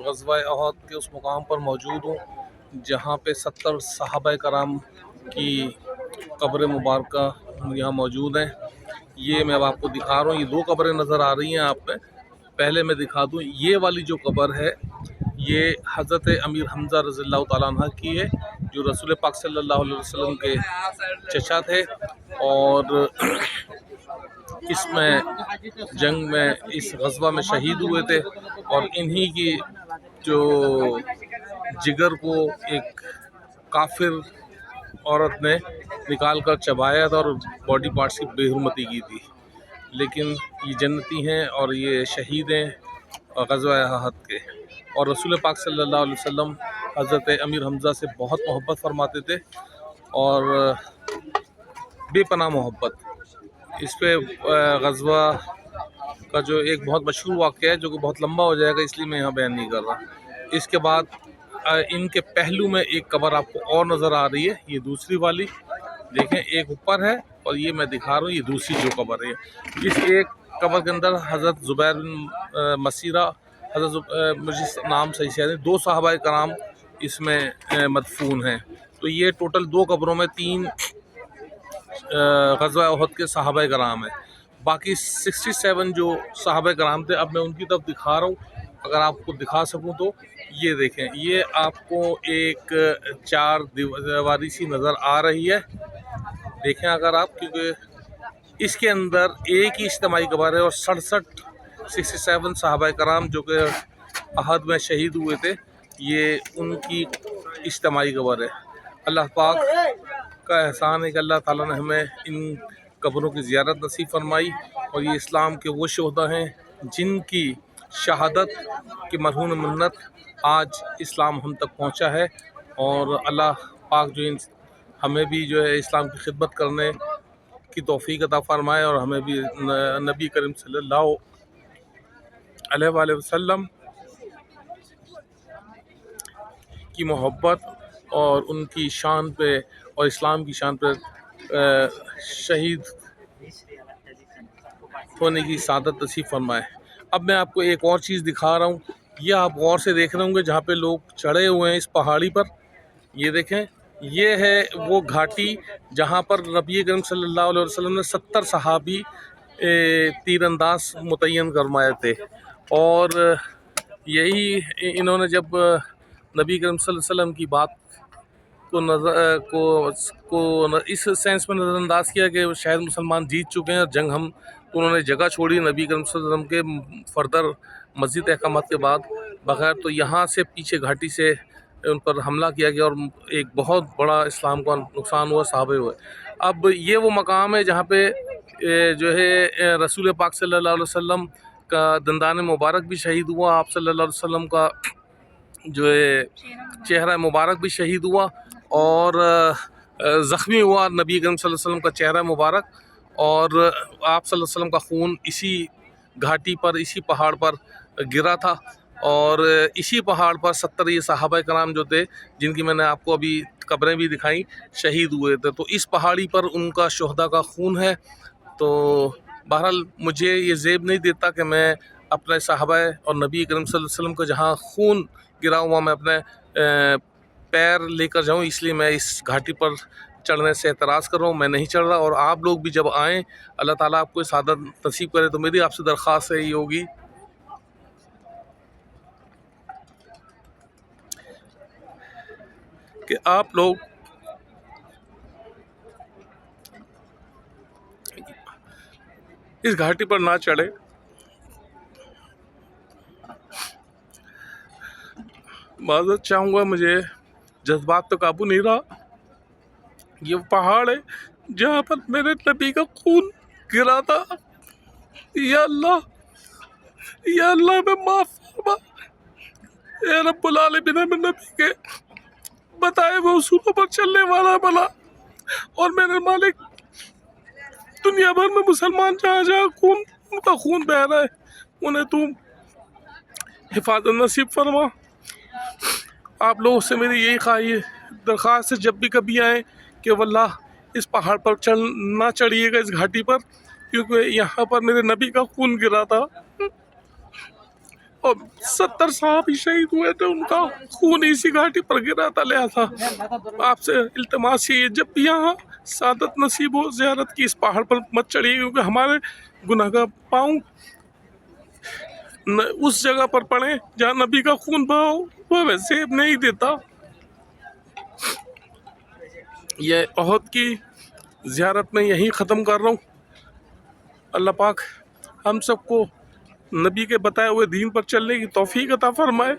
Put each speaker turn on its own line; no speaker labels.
غزوہ احد کے اس مقام پر موجود ہوں جہاں پہ 70 صحابہ کرام کی قبر مبارکہ یہاں موجود ہیں۔ یہ میں اب آپ کو دکھا رہا ہوں، یہ دو قبریں نظر آ رہی ہیں آپ پہ۔ پہلے میں دکھا دوں، یہ والی جو قبر ہے یہ حضرت امیر حمزہ رضی اللہ تعالیٰ عنہ کی ہے، جو رسول پاک صلی اللہ علیہ وسلم کے چچا تھے، اور اس میں جنگ میں اس غزوہ میں شہید ہوئے تھے، اور انہی کی جو جگر کو ایک کافر عورت نے نکال کر چبایا تھا اور باڈی پارٹس کی بے حرمتی کی تھی، لیکن یہ جنتی ہیں اور یہ شہید ہیں غزوہ احد کے۔ اور رسول پاک صلی اللہ علیہ وسلم حضرت امیر حمزہ سے بہت محبت فرماتے تھے، اور بے پناہ محبت۔ اس پہ غزوہ کا جو ایک بہت مشہور واقعہ ہے جو کہ بہت لمبا ہو جائے گا، اس لیے میں یہاں بیان نہیں کر رہا۔ اس کے بعد ان کے پہلو میں ایک قبر آپ کو اور نظر آ رہی ہے، یہ دوسری والی دیکھیں، ایک اوپر ہے اور یہ میں دکھا رہا ہوں یہ دوسری جو قبر ہے۔ اس ایک قبر کے اندر حضرت زبیر بن مسیرہ، حضرت مجھے نام صحیح سے دو صحابہ کرام اس میں مدفون ہیں۔ تو یہ ٹوٹل دو قبروں میں 3 غزوہ احد کے صحابہ کرام ہیں، باقی 67 جو صحابہ کرام تھے۔ اب میں ان کی طرف دکھا رہا ہوں، اگر آپ کو دکھا سکوں تو یہ دیکھیں، یہ آپ کو ایک 4 دیواری سی نظر آ رہی ہے، دیکھیں اگر آپ، کیونکہ اس کے اندر ایک ہی اجتماعی قبر ہے، اور 67 صحابہ کرام جو کہ احد میں شہید ہوئے تھے، یہ ان کی اجتماعی قبر ہے۔ اللہ پاک کا احسان ہے کہ اللہ تعالیٰ نے ہمیں ان قبروں کی زیارت نصیب فرمائی، اور یہ اسلام کے وہ شہداء ہیں جن کی شہادت کی مرہون منت آج اسلام ہم تک پہنچا ہے، اور اللہ پاک جو ہمیں بھی جو ہے اسلام کی خدمت کرنے کی توفیق عطا فرمائے، اور ہمیں بھی نبی کریم صلی اللہ علیہ وآلہ وسلم کی محبت اور ان کی شان پہ اور اسلام کی شان پہ شہید ہونے کی سعادت نصیب فرمائے۔ اب میں آپ کو ایک اور چیز دکھا رہا ہوں، یہ آپ غور سے دیکھ رہے ہوں گے جہاں پہ لوگ چڑھے ہوئے ہیں اس پہاڑی پر، یہ دیکھیں، یہ ہے وہ گھاٹی جہاں پر نبی کریم صلی اللہ علیہ وسلم نے 70 صحابی تیر انداز متعین فرمائے تھے، اور یہی انہوں نے جب نبی کریم صلی اللہ علیہ وسلم کی بات کو اس سینس میں نظر انداز کیا کہ شاید مسلمان جیت چکے ہیں اور جنگ ہم، تو انہوں نے جگہ چھوڑی نبی کریم صلی اللہ علیہ وسلم کے فردر مزید احکامات کے بعد بغیر، تو یہاں سے پیچھے گھاٹی سے ان پر حملہ کیا گیا اور ایک بہت بڑا اسلام کا نقصان ہوا، صحابے ہوئے۔ اب یہ وہ مقام ہے جہاں پہ جو ہے رسول پاک صلی اللہ علیہ وسلم کا دندان مبارک بھی شہید ہوا، آپ صلی اللہ علیہ وسلم کا جو ہے چہرہ مبارک بھی شہید ہوا، اور زخمی ہوا نبی کریم صلی اللہ علیہ وسلم کا چہرہ مبارک، اور آپ صلی اللہ علیہ وسلم کا خون اسی گھاٹی پر، اسی پہاڑ پر گرا تھا، اور اسی پہاڑ پر 70 یہ صحابہ کرام جو تھے جن کی میں نے آپ کو ابھی قبریں بھی دکھائیں، شہید ہوئے تھے، تو اس پہاڑی پر ان کا شہداء کا خون ہے۔ تو بہرحال مجھے یہ زیب نہیں دیتا کہ میں اپنے صحابہ اور نبی کریم صلی اللہ علیہ وسلم کا جہاں خون گرا ہوا میں اپنے پیر لے کر جاؤں، اس لیے میں اس گھاٹی پر چڑھنے سے اعتراض کر رہا ہوں، میں نہیں چڑھ رہا۔ اور آپ لوگ بھی جب آئیں، اللہ تعالیٰ آپ کو سعادت نصیب کرے، تو میری آپ سے درخواست ہے یہ ہوگی کہ آپ لوگ اس گھاٹی پر نہ چڑھے۔ معذرت چاہوں گا، مجھے جذبات پہ قابو نہیں رہا۔ یہ پہاڑ ہے جہاں پر میرے نبی کا خون گرا تھا۔ یا اللہ، یا اللہ میں معاف فرما، اے رب العالمین، میں نبی کے بتائے ہوئے اصولوں پر چلنے والا بنا، اور میرے مالک دنیا بھر میں مسلمان جہاں جہاں ان کا خون بہ رہا ہے، انہیں تو حفاظت نصیب فرما۔ آپ لوگوں سے میری یہی درخواست ہے، جب بھی کبھی آئیں کہ واللہ اس پہاڑ پر نہ چڑھیے گا، اس گھاٹی پر، کیونکہ یہاں پر میرے نبی کا خون گرا تھا۔ اور 70 صحابی شہید ہوئے تھے، ان کا خون اسی گھاٹی پر گرا تھا۔ لہٰذا آپ سے التماس ہے جب بھی یہاں سعادت نصیب ہو زیارت کی، اس پہاڑ پر مت چڑھیے، کیونکہ ہمارے گناہ کا پاؤں اس جگہ پر پڑے جہاں نبی کا خون بہا ہو، وہ ویسے نہیں دیتا۔ یہ احد کی زیارت میں یہیں ختم کر رہا ہوں۔ اللہ پاک ہم سب کو نبی کے بتائے ہوئے دین پر چلنے کی توفیق عطا فرمائے۔